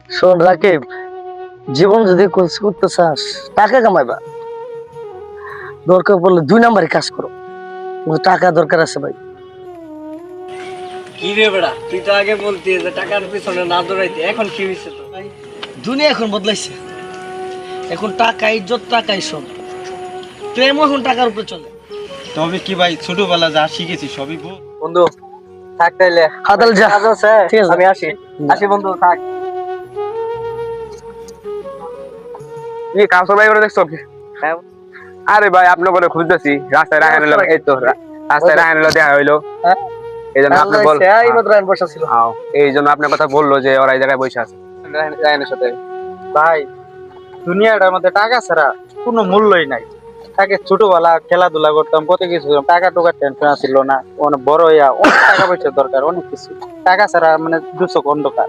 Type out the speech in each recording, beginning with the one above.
শোন রাকিব, জীবন যদি কোর্স করতে চাস, টাকা কামাইবা, দরকার পড়লে 2 নাম্বারে কাজ করো, কিন্তু টাকা দরকার আছে ভাই। কি রে বেড়া, তুই তো আগে বলতি যে টাকার পিছনে না দৌড়াইতে, এখন কি হয়েছে তো? দুনিয়া এখন বদলাইছে, এখন টাকা ইজ্জত, টাকাই সব, প্রেম এখন টাকার উপরে চলে। তবে কি ভাই, ছোটবেলা যা শিখেছি সবই ভুল। বন্ধু থাক তাইলে, হ্যাঁ, তাহলে যা। কাজ আছে, ঠিক আছে। আমি আসি। আসি বন্ধু, থাক। কি কাউসার ভাই করে দেখছো কি? হ্যাঁ। আরে ভাই আপনার বলে খুঁজতেছি, রাস্তায় রাখান হলো, এই তো রাস্তায় রাখান হলো, দেখা হইলো। হ্যাঁ? এই জন্য আপনি বল, এই মাত্র আইন বসা ছিল। এই জন্য আপনার কথা বললো যে ওরা এই জায়গায় বসে আছে রায়নের সাথে। ভাই দুনিয়াটার মধ্যে টাকা ছাড়া কোনো মূল্যই নাই। তাকে ছোটবেলা খেলাধুলা করতাম, কত কিছু করতাম, টাকা টোকার টেনশন ছিল না। অনেক বড় হইয়া অনেক টাকা পয়সা দরকার, অনেক কিছু। টাকা ছাড়া মানে দুচোখ অন্ধকার।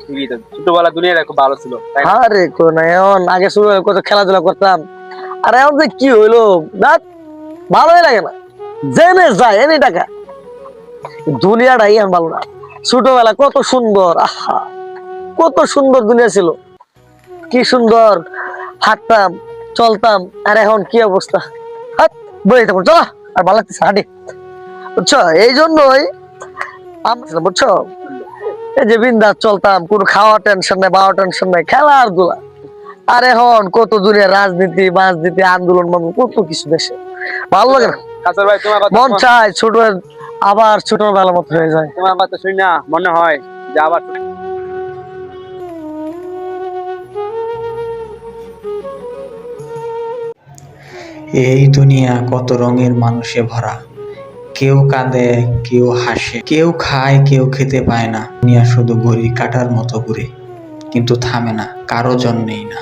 ঠিকই তো, ছোটবেলা দুনিয়াটা খুব ভালো ছিল, তাই না? আরে কোন এখন আগে শুরু কত খেলাধুলা করতাম, আর এখন যে কি হইলো, দেখ ভালোই লাগে না, জেনে যায় এনে টাকা, দুনিয়াটাই এখন ভালো না। ছোটবেলা কত সুন্দর, আহা কত সুন্দর দুনিয়া ছিল, কি সুন্দর হাঁটতাম চলতাম, আর এখন কি অবস্থা, হাট বই থাকুন, চলো আর ভালো লাগতেছে, হাঁটি। বুঝছো, এই জন্যই বুঝছো, এই যে বিন্দাস চলতাম, কোনো খাওয়া টেনশন নাই, বাওয়া টেনশন নাই, খেলার দুলা। আর এখন কত দুনিয়া রাজনীতি রাজনীতি আন্দোলন কত কিছু দেশে, ভালো লাগে না। কাউসার ভাই তোমার কথা মন চায় ছোট আবার ছোটবেলার মতো হয়ে যায়। তোমার কথা শুনি না মনে হয় যে আবার এই দুনিয়া কত রঙের মানুষে ভরা। কেউ কাঁদে, কেউ হাসে, কেউ খায়, কেউ খেতে পায় না। দুনিয়া শুধু ঘড়ি কাটার মতো ঘুরে, কিন্তু থামে না, কারো জন্যেই না।